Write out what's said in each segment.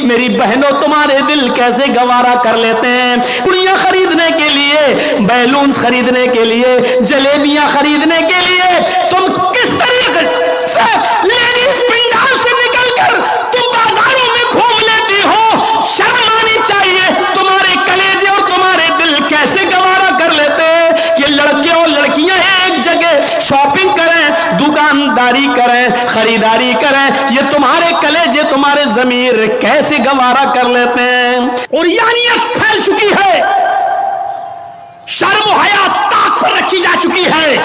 میری بہنوں تمہارے دل کیسے گوارا کر لیتے ہیں؟ کڑیاں خریدنے کے لیے، بیلونز خریدنے کے لیے، جلیبیاں خریدنے کے لیے تم کس طریقے سے لیڈیز پنڈال سے نکل کر تم بازاروں میں گھوم لیتی ہو؟ شرم آنی چاہیے۔ تمہارے کلیجے اور تمہارے دل کیسے گوارا کر لیتے ہیں؟ یہ لڑکے اور لڑکیاں ایک جگہ شاپنگ کریں، دکانداری کریں، خریداری کریں، یہ تمہارے کلیجے تمہارے ضمیر کیسے گوارا کر لیتے ہیں؟ اور یعنیت پھیل چکی ہے، شرم و حیا طاق پر رکھی جا چکی ہے۔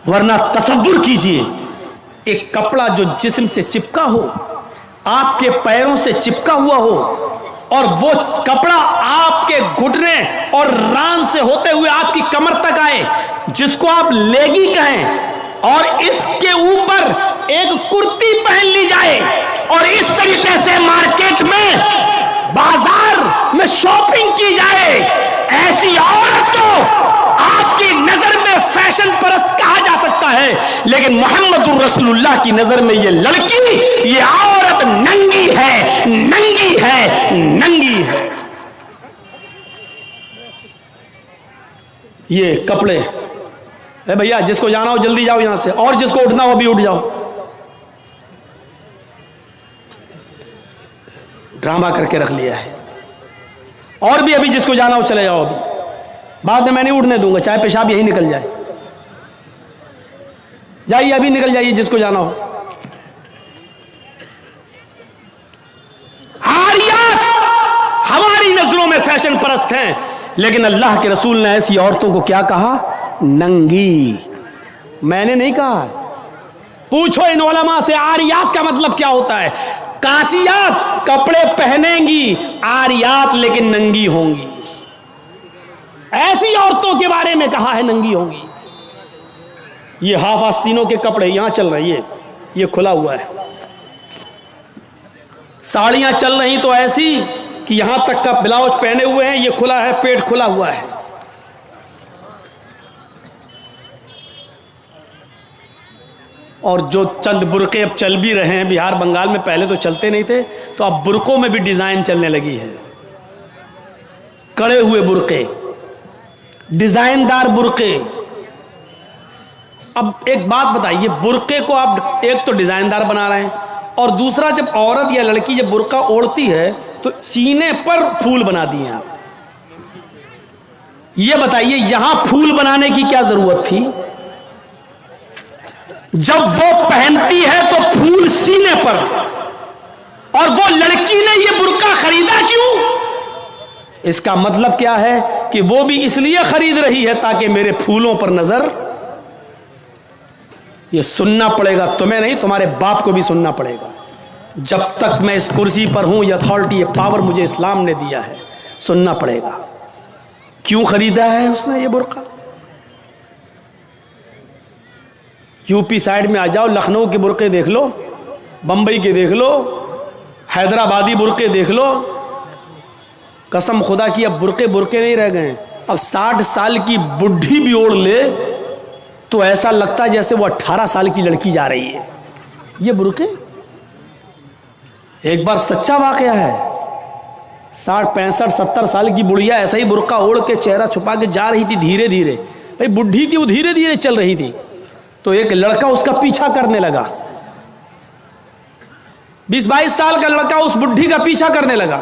ورنہ تصور کیجئے ایک کپڑا جو جسم سے چپکا ہو، آپ کے پیروں سے چپکا ہوا ہو، اور وہ کپڑا آپ کے گھٹنے اور ران سے ہوتے ہوئے آپ کی کمر تک آئے، جس کو آپ لیگی کہیں، اور اس کے اوپر ایک کرتی پہن لی جائے اور اس طریقے سے مارکیٹ میں بازار میں شاپنگ کی جائے، ایسی عورت کو آپ کی نظر میں فیشن پرست کہا جا سکتا ہے، لیکن محمد رسول اللہ کی نظر میں یہ لڑکی، یہ عورت ننگی ہے، ننگی ہے، ننگی ہے۔ یہ کپڑے اے بھیا، جس کو جانا ہو جلدی جاؤ یہاں سے، اور جس کو اٹھنا ہو ابھی اٹھ جاؤ۔ ڈرامہ کر کے رکھ لیا ہے، اور بھی ابھی جس کو جانا ہو چلے جاؤ، ابھی بعد میں نہیں اٹھنے دوں گا، چاہے پیشاب یہی نکل جائے۔ جائیے ابھی نکل جائیے جس کو جانا ہو۔ عاریات ہماری نظروں میں فیشن پرست ہیں، لیکن اللہ کے رسول نے ایسی عورتوں کو کیا کہا؟ ننگی۔ میں نے نہیں کہا، پوچھو ان علماء سے عاریات کا مطلب کیا ہوتا ہے۔ کاسیات کپڑے پہنیں گی، عاریات لیکن ننگی ہوں گی۔ ایسی عورتوں کے بارے میں کہا ہے ننگی ہوں گی۔ یہ ہاف آستینوں کے کپڑے یہاں چل رہی ہے، یہ کھلا ہوا ہے۔ ساڑیاں چل رہی تو ایسی کہ یہاں تک کا بلاؤز پہنے ہوئے ہیں، یہ کھلا ہے، پیٹ کھلا ہوا ہے۔ اور جو چند برقعے اب چل بھی رہے ہیں بہار بنگال میں، پہلے تو چلتے نہیں تھے، تو اب برقعوں میں بھی ڈیزائن چلنے لگی ہے۔ کڑے ہوئے برقعے، ڈیزائن دار برقعے۔ اب ایک بات بتائیے، برقعے کو آپ ایک تو ڈیزائن دار بنا رہے ہیں، اور دوسرا جب عورت یا لڑکی جب برقع اوڑھتی ہے تو سینے پر پھول بنا دیے ہیں آپ۔ یہ بتائیے یہاں پھول بنانے کی کیا ضرورت تھی؟ جب وہ پہنتی ہے تو پھول سینے پر، اور وہ لڑکی نے یہ برقع خریدا کیوں؟ اس کا مطلب کیا ہے کہ وہ بھی اس لیے خرید رہی ہے تاکہ میرے پھولوں پر نظر۔ یہ سننا پڑے گا، تمہیں نہیں، تمہارے باپ کو بھی سننا پڑے گا۔ جب تک میں اس کرسی پر ہوں، یہ اتھارٹی، یہ پاور مجھے اسلام نے دیا ہے، سننا پڑے گا۔ کیوں خریدا ہے اس نے یہ برقع؟ یو پی سائڈ میں آ جاؤ، لکھنؤ کے برقعے دیکھ لو، بمبئی کے دیکھ لو، حیدرآبادی برقعے دیکھ لو۔ قسم خدا کی اب برقعے نہیں رہ گئے ہیں۔ اب 60 سال کی بڈھی بھی اوڑھ لے تو ایسا لگتا ہے جیسے وہ 18 سال کی لڑکی جا رہی ہے۔ یہ برقعے ایک بار سچا واقعہ ہے، 60 65 70 سال کی بڑھیا ایسا ہی برقع اوڑھ کے چہرہ چھپا کے جا رہی تھی دھیرے دھیرے۔ بھائی بڈھی تھی، وہ دھیرے دھیرے چل رہی تھی، تو ایک لڑکا اس کا پیچھا کرنے لگا، 20-22 سال کا لڑکا اس بڈھی کا پیچھا کرنے لگا،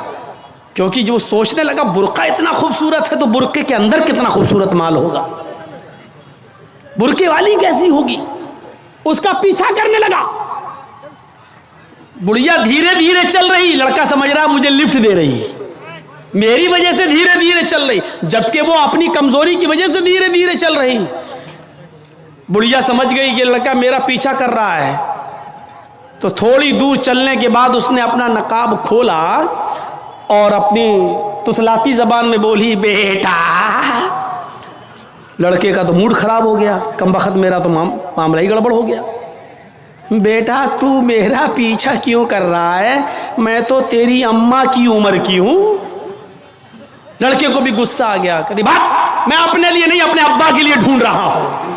کیونکہ جو سوچنے لگا برقع اتنا خوبصورت ہے تو برقعے کے اندر کتنا خوبصورت مال ہوگا، برقعے والی کیسی ہوگی، اس کا پیچھا کرنے لگا۔ بڑھیا دھیرے دھیرے چل رہی، لڑکا سمجھ رہا مجھے لفٹ دے رہی، میری وجہ سے دھیرے دھیرے چل رہی، جبکہ وہ اپنی کمزوری کی وجہ سے دھیرے دھیرے چل رہی۔ بڑھیا سمجھ گئی کہ لڑکا میرا پیچھا کر رہا ہے، تو تھوڑی دور چلنے کے بعد اس نے اپنا نقاب کھولا اور اپنی تتلاتی زبان میں بولی، بیٹا۔ لڑکے کا تو موڈ خراب ہو گیا، کم بخت میرا تو معاملہ ہی گڑبڑ ہو گیا۔ بیٹا تو میرا پیچھا کیوں کر رہا ہے؟ میں تو تیری اماں کی عمر کی ہوں۔ لڑکے کو بھی غصہ آ گیا، کہتی بات میں اپنے لیے نہیں اپنے ابا کے لیے ڈھونڈ رہا ہوں۔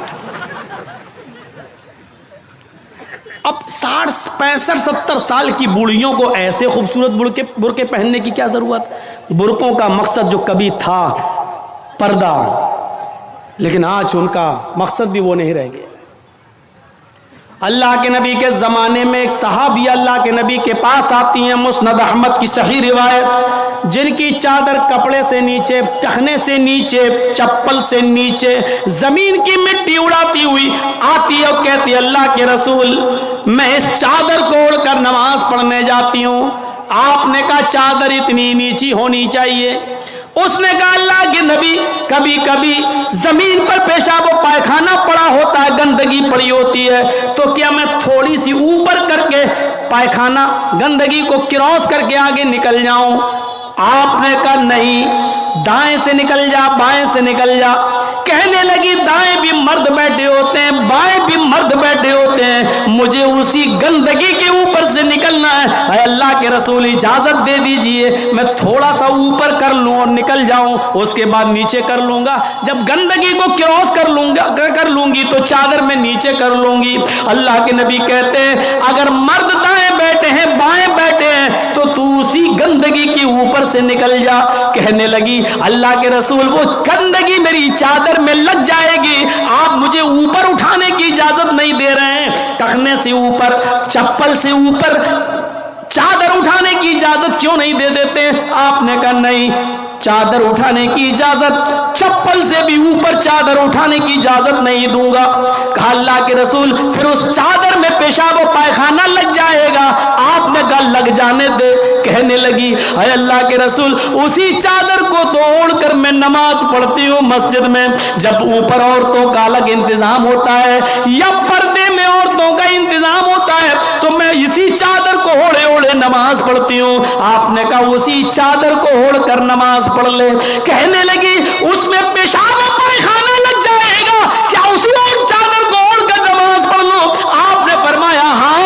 اب 60 65 70 سال کی بوڑھیوں کو ایسے خوبصورت برقعے پہننے کی کیا ضرورت؟ برقعوں کا مقصد جو کبھی تھا پردہ، لیکن آج ان کا مقصد بھی وہ نہیں رہ گیا۔ اللہ کے نبی کے زمانے میں ایک صحابی اللہ کے نبی کے پاس آتی ہیں، مسند احمد کی صحیح روایت، جن کی چادر کپڑے سے نیچے، ٹخنے سے نیچے، چپل سے نیچے زمین کی مٹی اڑاتی ہوئی آتی ہے اور کہتی ہے اللہ کے رسول میں اس چادر کو اوڑھ کر نماز پڑھنے جاتی ہوں۔ آپ نے کہا چادر اتنی نیچی ہونی چاہیے؟ اس نے کہا اللہ کے نبی کبھی کبھی زمین پر پیشاب و پائخانہ پڑا ہوتا ہے، گندگی پڑی ہوتی ہے، تو کیا میں تھوڑی سی اوپر کر کے پائخانہ گندگی کو کراس کر کے آگے نکل جاؤں؟ آپ نے کہا نہیں، دائیں سے نکل جا، بائیں سے نکل جا۔ کہنے لگی دائیں بھی مرد بیٹھے ہوتے ہیں، بائیں بھی مرد بیٹھے ہوتے ہیں، مجھے اسی گندگی کے اوپر سے نکلنا ہے۔ اے اللہ کے رسول اجازت دے دیجئے، میں تھوڑا سا اوپر کر لوں اور نکل جاؤں، اس کے بعد نیچے کر لوں گا، جب گندگی کو کراس کر لوں گی تو چادر میں نیچے کر لوں گی۔ اللہ کے نبی کہتے ہیں اگر مرد دائیں بیٹھے ہیں بائیں بیٹھے ہیں تو اسی گندگی کی اوپر سے نکل جا۔ کہنے لگی اللہ کے رسول وہ گندگی میری چادر میں لگ جائے گی، آپ مجھے اوپر اٹھانے کی اجازت نہیں دے رہے ہیں، ٹخنے سے اوپر، چپل سے اوپر چادر اٹھانے کی اجازت کیوں نہیں دے دیتے؟ آپ نے کہا نہیں، چادر اٹھانے کی اجازت، چپل سے بھی اوپر چادر اٹھانے کی اجازت نہیں دوں گا۔ کہا اللہ کے رسول پھر اس چادر میں پیشاب و پائخانہ لگ جائے گا؟ آپ نے کہا لگ جانے دے۔ کہنے لگی اے اللہ کے رسول اسی چادر کو تو اوڑھ کر میں نماز پڑھتی ہوں مسجد میں، جب اوپر عورتوں کا الگ انتظام ہوتا ہے یا پردے میں عورتوں کا انتظام ہوتا ہے تو میں اسی چادر کو اوڑھے اوڑھے نماز پڑھتی ہوں۔ آپ نے کہا اسی چادر کو اوڑھ کر نماز پڑھ لے۔ کہنے لگی اس میں پیشاب و پائخانہ لگ جائے گا، کیا اسی اور چادر کو اوڑھ کر نماز پڑھ لوں؟ آپ نے فرمایا ہاں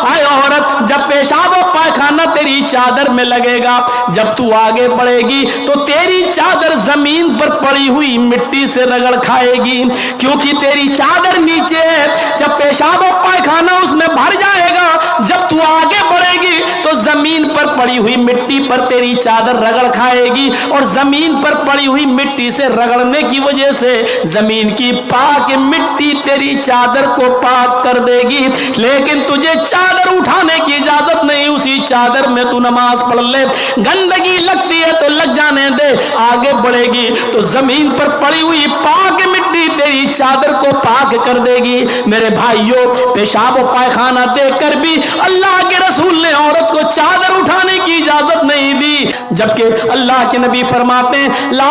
اے عورت، جب پیشاب و پائخانہ تیری چادر میں لگے گا، جب تو آگے بڑھے گی تو تیری چادر زمین پر پڑی ہوئی مٹی سے رگڑ کھائے گی، کیونکہ تیری چادر نیچے ہے۔ جب پیشاب و پائخانہ اس میں بھر جائے گا، جب تو آگے بڑھے گی تو زمین پر پڑی ہوئی مٹی پر تیری چادر رگڑ کھائے گی، اور زمین پر پڑی ہوئی مٹی سے رگڑنے کی وجہ سے زمین کی پاک مٹی تیری چادر کو پاک کر دے گی، لیکن تجھے چادر اٹھانے کی اجازت نہیں، اسی چادر میں تو نماز پڑھ لے۔ گندگی لگتی ہے تو لگ جانے دے، آگے بڑھے گی تو زمین پر پڑی ہوئی پاک مٹی تیری چادر کو پاک کر دے گی۔ میرے بھائیوں پیشاب و پائخانہ دیکھ کر بھی اللہ کے رسول نے عورت کو چادر اٹھانے کی اجازت نہیں دی، جبکہ اللہ کے نبی فرماتے ہیں لا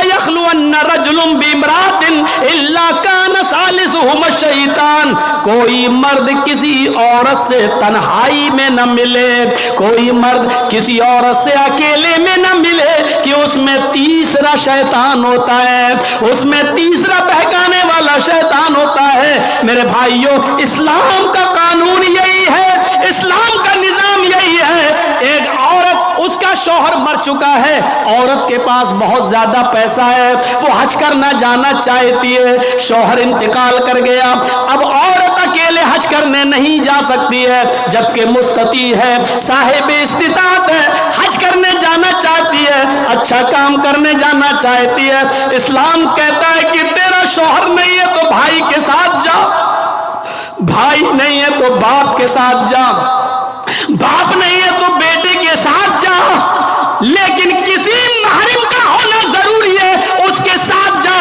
یخلون رجل بامرأۃ الا کان ثالثہما الشیطان، کوئی مرد کسی عورت سے تنہائی میں نہ ملے، کوئی مرد کسی عورت سے اکیلے میں نہ ملے کہ اس میں تیسرا شیطان ہوتا ہے، اس میں تیسرا بہکانے والا شیطان ہوتا ہے۔ میرے بھائیوں اسلام کا قانون یہی ہے، اسلام کا نظام یہی ہے۔ ایک عورت اس کا شوہر مر چکا ہے، عورت کے پاس بہت زیادہ پیسہ ہے، وہ حج کرنا جانا چاہتی ہے، شوہر انتقال کر گیا، اب عورت اکیلے حج کرنے نہیں جا سکتی ہے، جبکہ مستطیع ہے، صاحب استطاعت ہے، حج کرنے جانا چاہتی ہے، اچھا کام کرنے جانا چاہتی ہے۔ اسلام کہتا ہے کہ تیرا شوہر نہیں ہے تو بھائی کے ساتھ جا، بھائی نہیں ہے تو باپ کے ساتھ جا، باپ نہیں ہے تو بیٹے کے ساتھ جا، لیکن کسی محرم کا ہونا ضروری ہے، اس کے ساتھ جا۔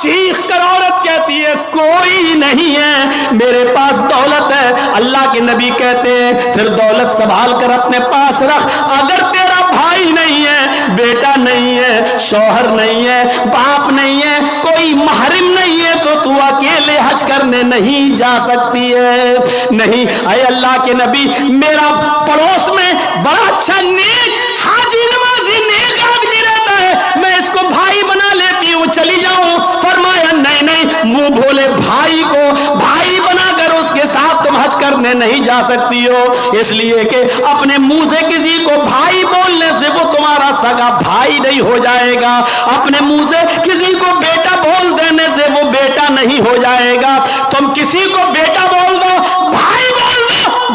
چیخ کر عورت کہتی ہے کوئی نہیں ہے، میرے پاس دولت ہے۔ اللہ کے نبی کہتے ہیں پھر دولت سنبھال کر اپنے پاس رکھ، اگر تیرا بھائی نہیں ہے، بیٹا نہیں ہے، شوہر نہیں ہے، باپ نہیں ہے، کوئی محرم نہیں ہے تو تو اکیلے حج کرنے نہیں جا سکتی ہے۔ نہیں اے اللہ کے نبی، میرا پڑوس میں بڑا اچھا نیک حاجی نمازی نیک آدمی رہتا ہے، میں اس کو بھائی بنا لیتی ہوں، چلی جاؤں۔ فرمایا نہیں نہیں، منہ بھولے بھائی کو بھائی بنا کر اس کے ساتھ تم حج کرنے نہیں جا سکتی ہو، اس لیے کہ اپنے منہ سے کسی کو بھائی بولنے سے وہ تمہارا سگا بھائی نہیں ہو جائے گا، اپنے منہ سے کسی کو بیٹا بول دینے سے وہ بیٹا نہیں ہو جائے گا۔ تم کسی کو بیٹا بول دو، بھائی بول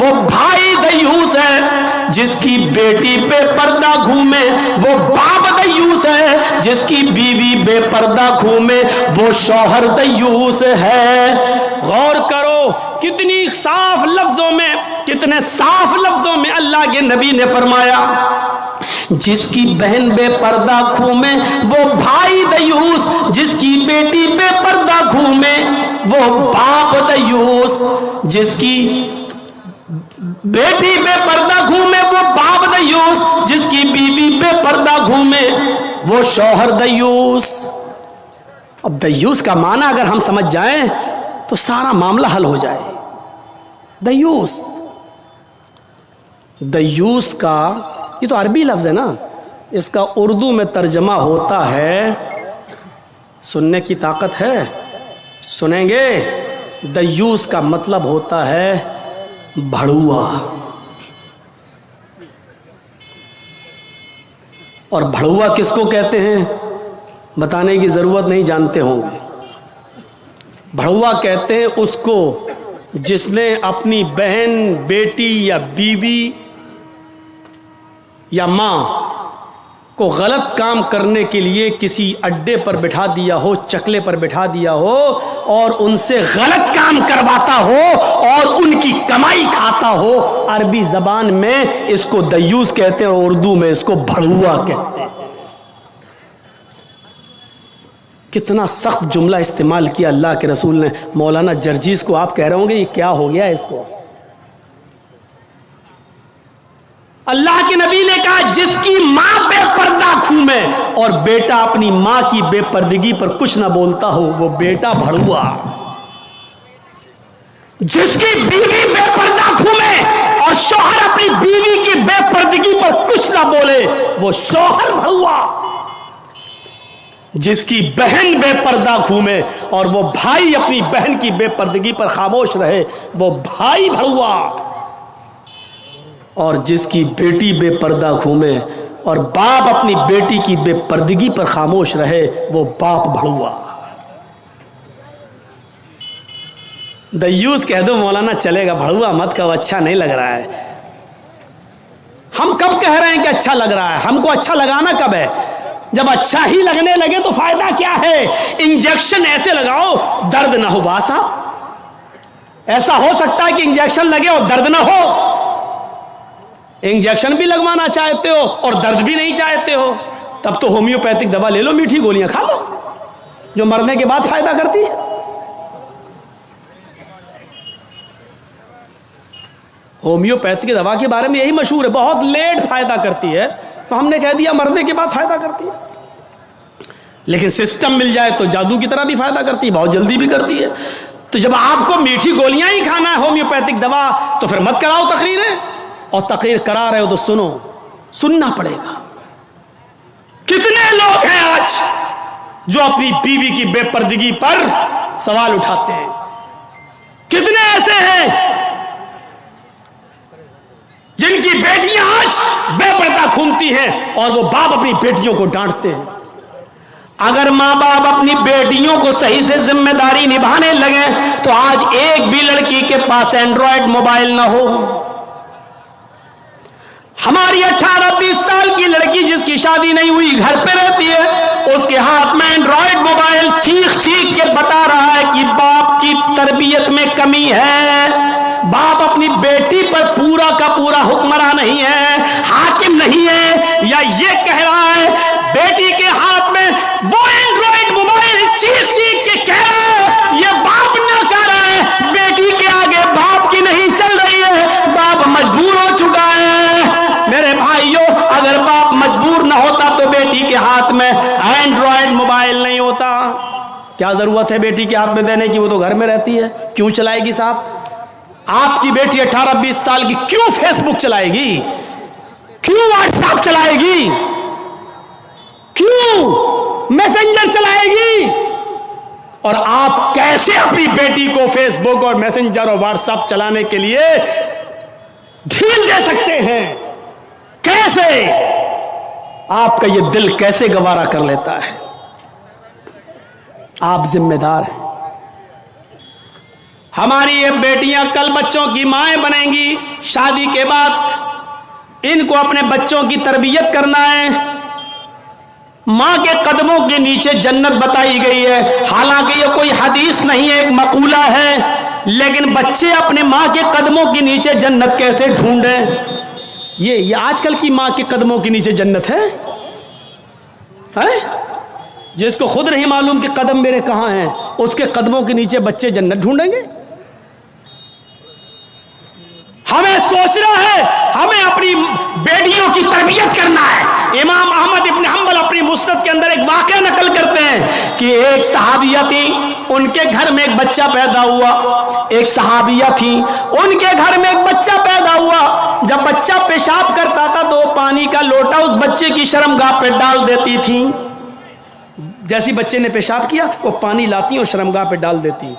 وہ بھائی دیوس ہے، جس کی بیٹی بے پردہ گھومے وہ باپ دیوس ہے، جس کی بیوی بے پردہ گھومے وہ شوہر دیوس ہے۔ غور کرو کتنی صاف لفظوں میں، کتنے صاف لفظوں میں اللہ کے نبی نے فرمایا، جس کی بہن بے پردہ گھومے وہ بھائی دیوس، جس کی بیٹی بے پردہ گھومے وہ باپ دیوس، جس کی بیٹی بے پردہ گھومے وہ باپ دیوس، جس کی بیوی بے پردہ گھومے وہ شوہر دیوس۔ اب دیوس کا معنی اگر ہم سمجھ جائیں تو سارا معاملہ حل ہو جائے۔ دیوس، دیوس کا یہ تو عربی لفظ ہے نا، اس کا اردو میں ترجمہ ہوتا ہے، سننے کی طاقت ہے؟ سنیں گے؟ دیوس کا مطلب ہوتا ہے بھڑوا، اور بھڑوا کس کو کہتے ہیں بتانے کی ضرورت نہیں، جانتے ہوں گے۔ بھڑوا کہتے ہیں اس کو جس نے اپنی بہن، بیٹی یا بیوی یا ماں کو غلط کام کرنے کے لیے کسی اڈے پر بٹھا دیا ہو، چکلے پر بٹھا دیا ہو اور ان سے غلط کام کرواتا ہو اور ان کی کمائی کھاتا ہو۔ عربی زبان میں اس کو دیوس کہتے ہیں اور اردو میں اس کو بھڑوا کہتے ہیں۔ کتنا سخت جملہ استعمال کیا اللہ کے رسول نے۔ مولانا جرجیز کو آپ کہہ رہے ہوں گے یہ کیا ہو گیا اس کو؟ اللہ کے نبی نے کہا جس کی ماں بے پردہ گھومے اور بیٹا اپنی ماں کی بے پردگی پر کچھ نہ بولتا ہو وہ بیٹا بھڑوا، جس کی بیوی بے پردہ گھومے اور شوہر اپنی بیوی کی بے پردگی پر کچھ نہ بولے وہ شوہر بھڑوا، جس کی بہن بے پردہ گھومے اور وہ بھائی اپنی بہن کی بے پردگی پر خاموش رہے وہ بھائی بھڑوا، اور جس کی بیٹی بے پردہ گھومے اور باپ اپنی بیٹی کی بے پردگی پر خاموش رہے وہ باپ بھڑوا۔ دیوس کہہ دو مولانا چلے گا، بھڑوا مت کہو، اچھا نہیں لگ رہا ہے۔ ہم کب کہہ رہے ہیں کہ اچھا لگ رہا ہے؟ ہم کو اچھا لگانا کب ہے؟ جب اچھا ہی لگنے لگے تو فائدہ کیا ہے؟ انجیکشن ایسے لگاؤ درد نہ ہو۔ باسا ایسا ہو سکتا ہے کہ انجیکشن لگے اور درد نہ ہو؟ انجیکشن بھی لگوانا چاہتے ہو اور درد بھی نہیں چاہتے ہو، تب تو ہومیوپیتھک دوا لے لو، میٹھی گولیاں کھا لو جو مرنے کے بعد فائدہ کرتی ہے۔ ہومیوپیتھک دوا کے بارے میں یہی مشہور ہے، بہت لیٹ فائدہ کرتی ہے، تو ہم نے کہہ دیا مرنے کے بعد فائدہ کرتی ہے۔ لیکن سسٹم مل جائے تو جادو کی طرح بھی فائدہ کرتی ہے، بہت جلدی بھی کرتی ہے۔ تو جب آپ کو میٹھی گولیاں ہی کھانا ہے ہومیوپیتھک دوا تو پھر مت کراؤ تقریریں، اور تقریر کرا رہے ہو تو سنو، سننا پڑے گا۔ کتنے لوگ ہیں آج جو اپنی بیوی کی بے پردگی پر سوال اٹھاتے ہیں؟ کتنے ایسے ہیں جن کی بیٹیاں آج بے پردہ گھومتی ہیں اور وہ باپ اپنی بیٹیوں کو ڈانٹتے ہیں؟ اگر ماں باپ اپنی بیٹیوں کو صحیح سے ذمہ داری نبھانے لگے تو آج ایک بھی لڑکی کے پاس اینڈرائڈ موبائل نہ ہو۔ ہماری 18-20 سال کی لڑکی جس کی شادی نہیں ہوئی گھر پہ رہتی ہے، اس کے ہاتھ میں اینڈرائڈ موبائل، چیخ چیخ کے بتا رہا ہے کہ باپ کی تربیت میں کمی ہے، باپ اپنی بیٹی پر پورا کا پورا حکمراں نہیں ہے، حاکم نہیں ہے، یا یہ کہہ رہا ہے بیٹی کے ہاتھ میں وہ اینڈرائڈ موبائل چیخ چیخ کے کہہ رہا ہے، یہ باپ نہ کہہ رہا ہے، بیٹی کے آگے باپ کی نہیں چل رہی ہے، باپ مجبور ہو چکا ہے۔ میرے بھائیوں، اگر باپ مجبور نہ ہوتا تو بیٹی کے ہاتھ میں اینڈرائڈ موبائل نہیں ہوتا۔ کیا ضرورت ہے بیٹی کے ہاتھ میں دینے کی؟ وہ تو گھر میں رہتی ہے، کیوں چلائے گی صاحب؟ آپ کی بیٹی 18-20 سال کی کیوں فیس بک چلائے گی؟ کیوں واٹس ایپ چلائے گی؟ کیوں میسنجر چلائے گی؟ اور آپ کیسے اپنی بیٹی کو فیس بک اور میسنجر اور واٹس ایپ چلانے کے لیے ڈھیل دے سکتے ہیں؟ کیسے؟ آپ کا یہ دل کیسے گوارا کر لیتا ہے؟ آپ ذمہ دار ہیں، ہماری یہ بیٹیاں کل بچوں کی مائیں بنیں گی، شادی کے بعد ان کو اپنے بچوں کی تربیت کرنا ہے۔ ماں کے قدموں کے نیچے جنت بتائی گئی ہے، حالانکہ یہ کوئی حدیث نہیں ہے، ایک مقولہ ہے، لیکن بچے اپنے ماں کے قدموں کے نیچے جنت کیسے ڈھونڈیں؟ یہ آج کل کی ماں کے قدموں کے نیچے جنت ہے؟ جس کو خود نہیں معلوم کہ قدم میرے کہاں ہیں، اس کے قدموں کے نیچے بچے جنت ڈھونڈیں گے؟ ہمیں سوچنا ہے، ہمیں اپنی بیٹیوں کی تربیت کرنا ہے۔ امام احمد ابن حنبل اپنی مسند کے اندر ایک واقعہ نقل کرتے ہیں کہ ایک صحابیہ تھی، ان کے گھر میں ایک بچہ پیدا ہوا۔ ایک صحابیہ تھی، ان کے گھر میں ایک بچہ پیدا ہوا۔ جب بچہ پیشاب کرتا تھا تو وہ پانی کا لوٹا اس بچے کی شرمگاہ پہ ڈال دیتی تھی۔ جیسی بچے نے پیشاب کیا وہ پانی لاتی اور شرمگاہ پہ ڈال دیتی۔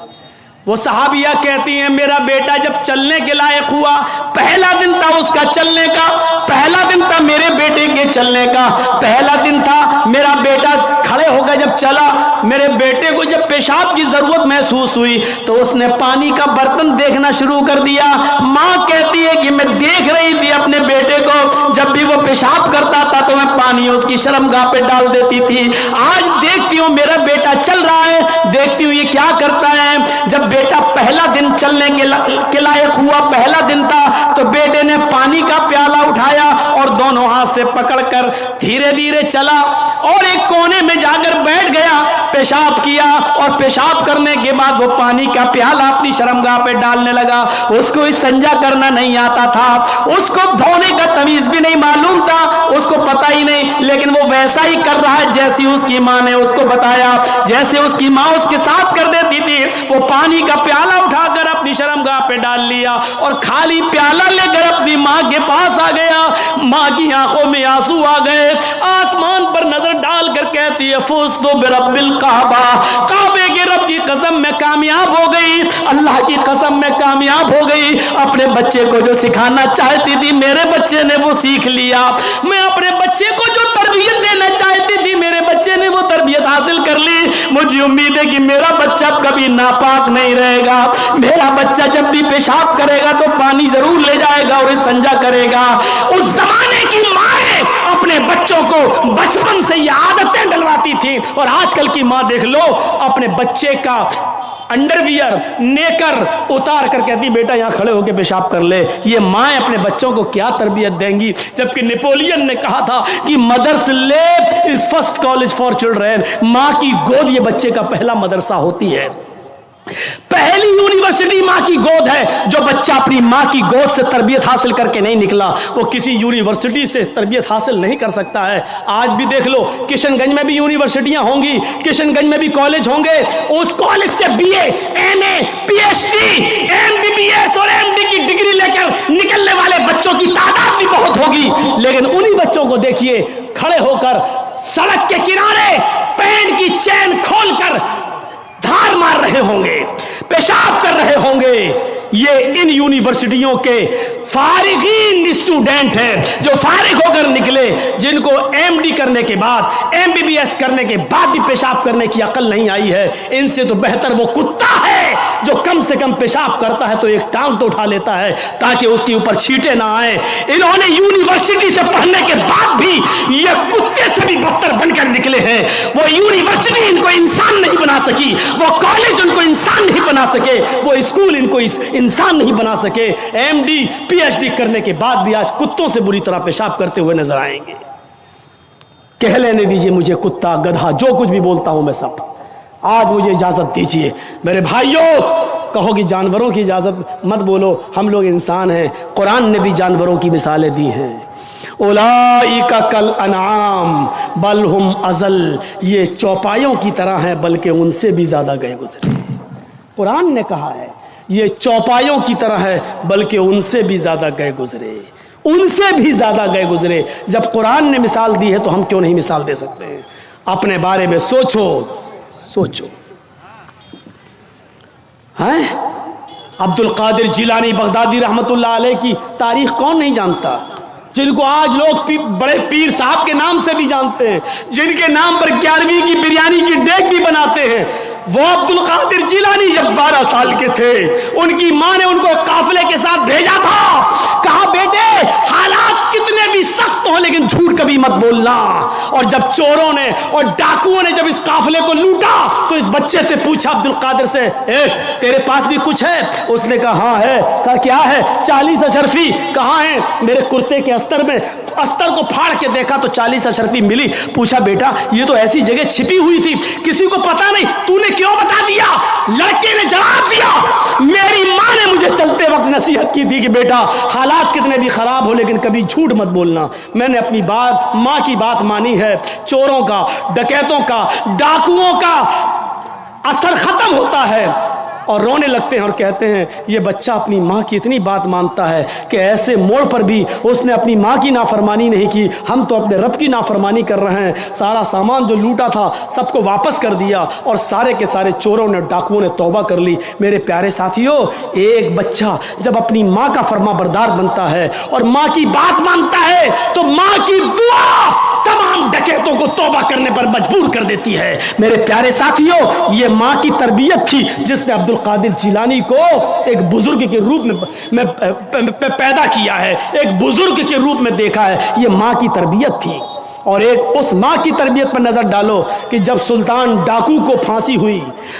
وہ صحابیہ کہتی ہیں میرا بیٹا جب چلنے کے لائق ہوا، پہلا دن تھا اس کا چلنے کا، پہلا دن تھا میرے بیٹے کے چلنے کا، پہلا دن تھا میرا بیٹا کھڑے ہو گیا، جب چلا میرے بیٹے کو جب پیشاب کی ضرورت محسوس ہوئی تو اس نے پانی کا برتن دیکھنا شروع کر دیا۔ ماں کہتی ہے کہ میں دیکھ رہی تھی اپنے بیٹے کو، جب بھی وہ پیشاب کرتا تھا تو میں پانی اس کی شرمگاہ پہ ڈال دیتی تھی۔ آج دیکھتی ہوں میرا بیٹا چل رہا ہے، دیکھتی ہوں یہ کیا کرتا ہے۔ جب بیٹا پہلا دن چلنے کے لائق ہوا، پہلا دن تھا، تو بیٹے نے پانی کا پیالہ اٹھایا اور دونوں ہاتھ سے پکڑ کر دھیرے دھیرے چلا اور ایک کونے میں جا کر بیٹھ گیا، پیشاب کیا اور پیشاب کرنے کے بعد وہ پانی کا پیالہ اپنی شرمگاہ پہ ڈالنے لگا۔ اس کو استنجا کرنا نہیں آتا تھا، اس کو دھونے کا تمیز بھی نہیں معلوم تھا، اس کو پتہ ہی نہیں، لیکن وہ ویسا ہی کر رہا ہے جیسی اس کی ماں نے اس کو بتایا، جیسے اس کی ماں اس کے ساتھ کر دیتی تھی۔ وہ پانی کا پیالہ اٹھا کر اپنی شرمگاہ پہ ڈال لیا اور خالی پیالہ لے کر اپنی ماں کے پاس آ گیا۔ ماں کی آنکھوں میں آنسو آ گئے، آسمان پر نظر ڈال کر کہتی ہے فزت برب الکعبہ، کعبے کے رب کی قسم میں کامیاب ہو گئی، اللہ کی قسم میں کامیاب ہو گئی۔ اپنے بچے کو جو سکھانا چاہتی تھی میرے بچے نے وہ سیکھ لیا، میں اپنے بچے کو جو تربیت دینا چاہتی تھی میرے بچے نے وہ تربیت حاصل کر لی۔ مجھے امید ہے کہ میرا بچہ کبھی ناپاک نہیں رہے گا، میرا بچہ جب بھی پیشاب کرے گا تو پانی ضرور لے جائے گا اور استنجا کرے گا۔ اس زمانے کی مائیں اپنے بچوں کو بچپن سے یہ عادتیں ڈلواتی تھی، اور آج کل کی ماں دیکھ لو اپنے بچے کا انڈر ویئر نیکر اتار کر کہتی بیٹا یہاں کھڑے ہو کے پیشاب کر لے۔ یہ مائیں اپنے بچوں کو کیا تربیت دیں گی؟ جبکہ نیپولین نے کہا تھا کہ مدرس لیپ از فرسٹ کالج فار چلڈرن، ماں کی گود یہ بچے کا پہلا مدرسہ ہوتی ہے، پہلی یونیورسٹی ماں کی گود ہے۔ جو بچہ اپنی ماں کی گود سے تربیت حاصل کر کے نہیں نکلا وہ کسی یونیورسٹی سے تربیت حاصل نہیں کر سکتا ہے۔ آج بھی دیکھ لو کشن گنج میں بھی یونیورسٹیاں ہوں گی، کشن گنج میں بھی کالج ہوں گے، اس کالج سے B A, M A, P H D, M B B S اور ایم ڈی کی ڈگری لے کر نکلنے والے بچوں کی تعداد بھی بہت ہوگی، لیکن انہی بچوں کو دیکھیے کھڑے ہو کر سڑک کے کنارے پینٹ کی چین کھول کر دھار مار رہے ہوں گے، پیشاب کر رہے ہوں گے۔ یہ ان یونیورسٹیوں کے فارغین اسٹوڈنٹ ہیں جو فارغ ہو کر نکلے، جن کو ایم ڈی کرنے کے بعد، ایم بی بی ایس کرنے کے بعد بھی پیشاب کرنے کی عقل نہیں آئی ہے۔ ان سے تو بہتر وہ کتا ہے جو کم سے کم پیشاب کرتا ہے تو ایک ٹانگ تو اٹھا لیتا ہے تاکہ اس کے اوپر چھینٹے نہ آئیں۔ انہوں نے یونیورسٹی سے پڑھنے کے بعد بھی یہ کتے سے بھی بدتر بن کر نکلے ہیں۔ وہ یونیورسٹی ان کو انسان نہیں بنا سکی، وہ کالج ان کو انسان نہیں بنا سکے، وہ اسکول ان کو انسان نہیں بنا سکے۔ M D P H D کرنے کے بعد بھی آج کتوں سے بری طرح پیشاب کرتے ہوئے نظر آئیں گے۔ کہہ لینے دیجئے مجھے کتا گدھا جو کچھ بھی بولتا ہوں میں سب، آج مجھے اجازت دیجئے میرے بھائیوں، کہو کہ جانوروں کی اجازت مت بولو، ہم لوگ انسان ہیں، قرآن نے بھی جانوروں کی مثالیں دی ہیں۔ اولئک کالانعام بل ہم اضل، یہ چوپایوں کی طرح ہیں بلکہ ان سے بھی زیادہ گئے گزرے۔ قرآن نے کہا ہے یہ چوپایوں کی طرح ہے بلکہ ان سے بھی زیادہ گئے گزرے، ان سے بھی زیادہ گئے گزرے۔ جب قرآن نے مثال دی ہے تو ہم کیوں نہیں مثال دے سکتے ہیں؟ اپنے بارے میں سوچو سوچو۔ عبد القادر جیلانی بغدادی رحمت اللہ علیہ کی تاریخ کون نہیں جانتا، جن کو آج لوگ بڑے پیر صاحب کے نام سے بھی جانتے ہیں، جن کے نام پر 11ویں کی بریانی کی دیگ بھی بناتے ہیں۔ وہ عبد القادر جیلانی جب 12 سال کے تھے ان کی ماں نے ان کو قافلے کے ساتھ بھیجا تھا، کہا بیٹے حالات کتنے بھی سخت ہوں لیکن جھوٹ کبھی مت بولنا۔ اور جب چوروں نے اور ڈاکوؤں نے جب اس قافلے کو لوٹا تو اس بچے سے پوچھا عبد القادر سے، تیرے پاس بھی کچھ ہے؟ اس نے کہا ہاں ہے۔ کہا کیا ہے؟ 40 اشرفی۔ کہاں ہیں؟ میرے کرتے کے استر میں۔ استر کو پھاڑ کے دیکھا تو 40 اشرفی ملی۔ پوچھا بیٹا یہ تو ایسی جگہ چھپی ہوئی تھی کسی کو پتا نہیں، تو نے کیوں بتا دیا؟ لڑکے نے جواب دیا میری ماں نے مجھے چلتے وقت نصیحت کی تھی کہ بیٹا حالات کتنے بھی خراب ہو لیکن کبھی جھوٹ مت بولنا۔ میں نے اپنی بات ماں کی بات مانی ہے۔ چوروں کا، ڈکیتوں کا، ڈاکوؤں کا اثر ختم ہوتا ہے اور رونے لگتے ہیں اور کہتے ہیں یہ بچہ اپنی ماں کی اتنی بات مانتا ہے کہ ایسے موڑ پر بھی اس نے اپنی ماں کی نافرمانی نہیں کی، ہم تو اپنے رب کی نافرمانی کر رہے ہیں۔ سارا سامان جو لوٹا تھا سب کو واپس کر دیا اور سارے کے سارے چوروں نے، ڈاکوؤں نے توبہ کر لی۔ میرے پیارے ساتھیوں، ایک بچہ جب اپنی ماں کا فرما بردار بنتا ہے اور ماں کی بات مانتا ہے تو ماں کی دعا تمام ڈکیتوں کو توبہ کرنے پر مجبور کر دیتی ہے۔ میرے پیارے ساتھیوں، یہ ماں کی تربیت تھی جس نے عبد القادر جیلانی کو ایک بزرگ کے روپ میں پیدا کیا ہے، ایک بزرگ کے روپ میں دیکھا ہے۔ یہ ماں کی تربیت تھی۔ اور ایک اس ماں کی تربیت پر نظر ڈالو کہ جب سلطان ڈاکو کو پھانسی ہوئی،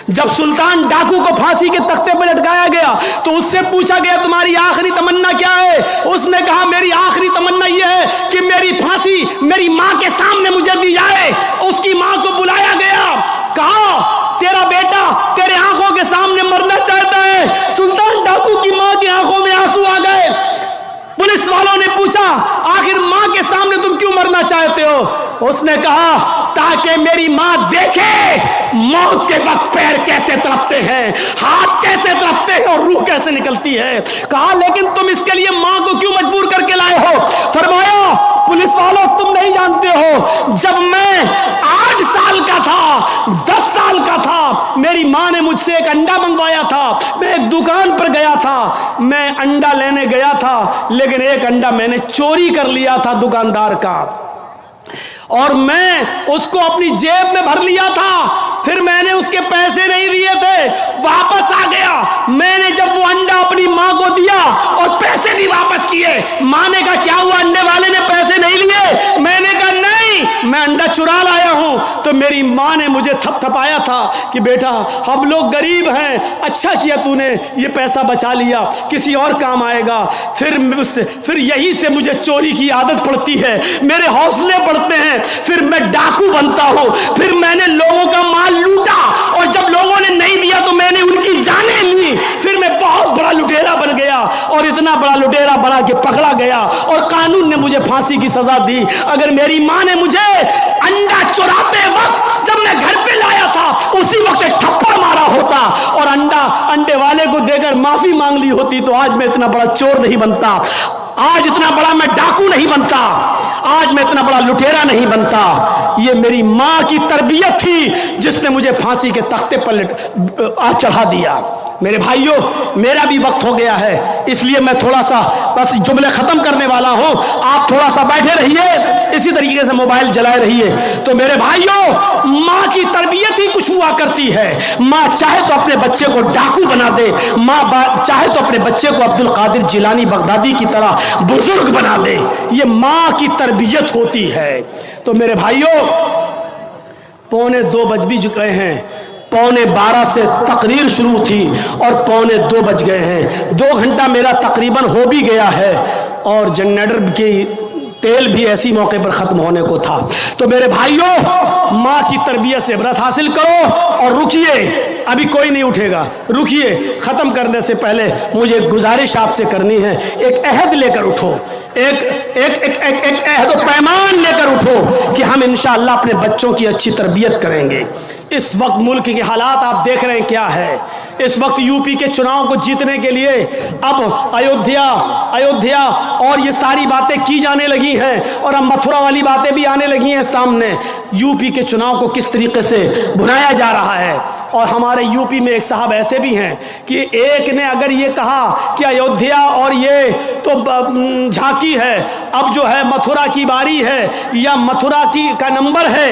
جب سلطان ڈاکو کو پھانسی کے تختے پر لٹکایا گیا تو اس سے پوچھا گیا تمہاری آخری تمنا کیا ہے؟ اس نے کہا میری آخری تمنا یہ ہے کہ میری پھانسی میری ماں کے سامنے مجھے دی جائے۔ اس کی ماں کو بلایا گیا، کہا تیرا بیٹا تیرے آنکھوں کے سامنے مرنا چاہتا ہے۔ سلطان ڈاکو کی ماں کی آنکھوں میں آنسو آ گئے۔ پولیس والوں نے پوچھا آخر ماں کے سامنے تم کیوں مرنا چاہتے ہو؟ اس نے کہا تاکہ میری ماں دیکھے موت کے وقت پیر کیسے تڑپتے ہیں، ہاتھ کیسے تڑپتے ہیں اور روح کیسے نکلتی ہے۔ کہا لیکن تم اس کے لیے ماں کو کیوں مجبور کر کے لائے ہو؟ فرمایا پولیس والوں تم نہیں جانتے ہو، جب میں 8 سال کا تھا، 10 سال کا تھا، میری ماں نے مجھ سے ایک انڈا منگوایا تھا۔ میں ایک دکان پر گیا تھا، میں انڈا لینے گیا تھا لیکن ایک انڈا میں نے چوری کر لیا تھا دکاندار کا، اور میں اس کو اپنی جیب میں بھر لیا تھا۔ پھر میں نے اس کے پیسے نہیں دیے تھے، واپس آ گیا۔ میں نے جب وہ انڈا اپنی ماں کو دیا اور پیسے بھی واپس کیے، ماں نے کہا کیا ہوا انڈے والے نے پیسے نہیں لیے؟ میں نے کہا نہیں، میں انڈا چرا لایا ہوں۔ تو میری ماں نے مجھے تھپ تھپایا تھا کہ بیٹا ہم لوگ غریب ہیں، اچھا کیا تو نے یہ پیسہ بچا لیا، کسی اور کام آئے گا۔ پھر یہی سے مجھے چوری کی عادت پڑتی ہے، میرے حوصلے بڑھتے ہیں، پھر میں ڈاکو بنتا ہوں، پھر میں نے لوگوں کا مال لوٹا اور جب لوگوں نے نہیں دیا تو میں نے ان کی جانیں لی۔ پھر میں بہت بڑا لٹیرا بن گیا اور اتنا بڑا لٹیرا بنا کہ پکڑا گیا اور قانون نے مجھے پھانسی کی سزا دی۔ اگر میری ماں نے مجھے انڈا چراتے وقت جب میں گھر پہ لایا تھا اسی وقت ایک تھپڑ مارا ہوتا اور انڈے والے کو دے کر معافی مانگ لی ہوتی تو آج میں اتنا بڑا چور نہیں بنتا، آج اتنا بڑا میں ڈاکو نہیں بنتا، آج میں اتنا بڑا لٹیرا نہیں بنتا۔ یہ میری ماں کی تربیت تھی جس نے مجھے پھانسی کے تختے پر چڑھا دیا۔ میرے بھائیوں میرا بھی وقت ہو گیا ہے، اس لیے میں تھوڑا سا بس جملے ختم کرنے والا ہوں، آپ تھوڑا سا بیٹھے رہیے، اسی طریقے سے موبائل جلائے رہیے۔ تو میرے بھائیوں ماں کی تربیت ہی کچھ ہوا کرتی ہے۔ ماں چاہے تو اپنے بچے کو ڈاکو بنا دے، ماں چاہے تو اپنے بچے کو عبد القادر جیلانی بغدادی کی طرح بزرگ بنا دے، یہ ماں کی تربیت ہوتی ہے۔ تو میرے بھائیوں 1:45 بج بھی چکے ہیں، 11:45 سے تقریر شروع تھی اور 1:45 بج گئے ہیں، 2 گھنٹہ میرا تقریباً ہو بھی گیا ہے اور جنریٹر کی تیل بھی ایسی موقع پر ختم ہونے کو تھا۔ تو میرے بھائیوں ماں کی تربیت سے عبرت حاصل کرو اور رکیے، ابھی کوئی نہیں اٹھے گا، رکیے۔ ختم کرنے سے پہلے مجھے ایک گزارش آپ سے کرنی ہے، ایک عہد لے کر اٹھو، ایک عہد و پیمان لے کر اٹھو کہ ہم انشاءاللہ اپنے بچوں کی اچھی تربیت کریں گے۔ اس وقت ملک کے حالات آپ دیکھ رہے ہیں کیا ہے۔ اس وقت یو پی کے چناؤ کو جیتنے کے لیے اب ایودھیا اور یہ ساری باتیں کی جانے لگی ہیں اور اب متھرا والی باتیں بھی آنے لگی ہیں سامنے۔ یو پی کے چناؤ کو کس طریقے سے بنایا جا رہا ہے اور ہمارے یو پی میں ایک صاحب ایسے بھی ہیں کہ ایک نے اگر یہ کہا کہ ایودھیا اور یہ تو جھانکی ہے، اب جو ہے متھرا کی باری ہے یا متھرا کا نمبر ہے،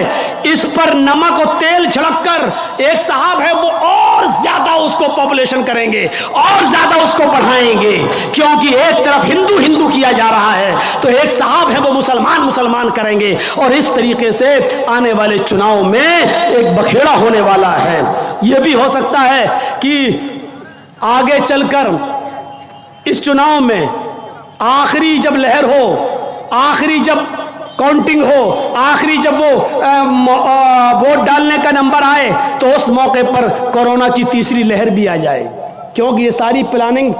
اس پر نمک اور تیل چھڑک کر ایک صاحب ہے وہ اور زیادہ اس کو پاپولیشن کریں گے اور زیادہ اس کو بڑھائیں گے، کیونکہ ایک طرف ہندو ہندو کیا جا رہا ہے تو ایک صاحب ہے وہ مسلمان مسلمان کریں گے، اور اس طریقے سے آنے والے چناؤ میں ایک بکھیڑا ہونے والا ہے۔ یہ بھی ہو سکتا ہے کہ آگے چل کر اس چناؤ میں آخری جب لہر ہو، آخری جب کاؤنٹنگ ہو، آخری جب وہ ووٹ ڈالنے کا نمبر آئے تو اس موقع پر کورونا کی تیسری لہر بھی آ جائے، کیونکہ یہ ساری پلاننگ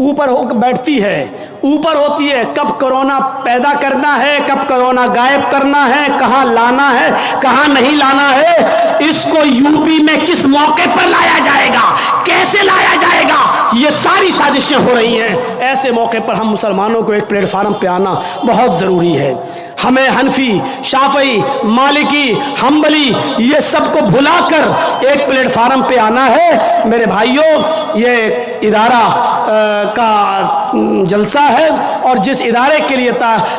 اوپر ہو بیٹھتی ہے، اوپر ہوتی ہے، کب کورونا پیدا کرنا ہے، کب کورونا غائب کرنا ہے، کہاں لانا ہے، کہاں نہیں لانا ہے، اس کو یو پی میں کس موقع پر لایا جائے گا، کیسے لایا جائے گا، یہ ساری سازشیں ہو رہی ہیں۔ ایسے موقع پر ہم مسلمانوں کو ایک پلیٹ فارم پہ آنا بہت ضروری ہے۔ ہمیں حنفی، شافعی، مالکی، حنبلی یہ سب کو بھلا کر ایک پلیٹ فارم پہ آنا ہے۔ میرے بھائیوں، یہ ادارہ کا جلسہ ہے اور جس ادارے کے لیے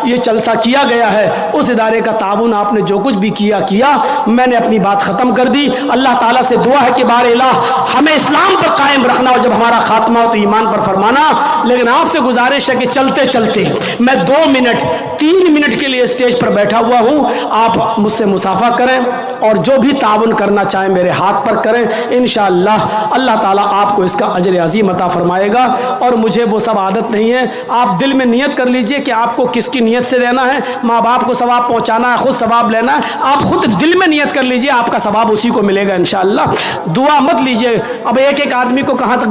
یہ جلسہ کیا گیا ہے اس ادارے کا تعاون آپ نے جو کچھ بھی کیا، میں نے اپنی بات ختم کر دی۔ اللہ تعالیٰ سے دعا ہے کہ بار الہ ہمیں اسلام پر قائم رکھنا اور جب ہمارا خاتمہ ہو تو ایمان پر فرمانا۔ لیکن آپ سے گزارش ہے کہ چلتے چلتے میں 2 منٹ 3 منٹ کے لیے اسٹیج پر بیٹھا ہوا ہوں، آپ مجھ سے مصافحہ کریں اور جو بھی تعاون کرنا چاہیں میرے ہاتھ پر کریں، انشاءاللہ اللہ تعالیٰ آپ کو اس کا اجر عظیم عطا فرمائے گا۔ اور مجھے وہ سب عادت نہیں ہے، آپ دل میں نیت کر لیجئے کہ آپ کو کس کی نیت سے دینا ہے، ماں باپ کو ثواب پہنچانا ہے، خود ثواب لینا ہے، آپ خود دل میں نیت کر لیجئے، آپ کا ثواب اسی کو ملے گا انشاءاللہ۔ دعا مت لیجئے، اب ایک ایک آدمی کو کہاں تک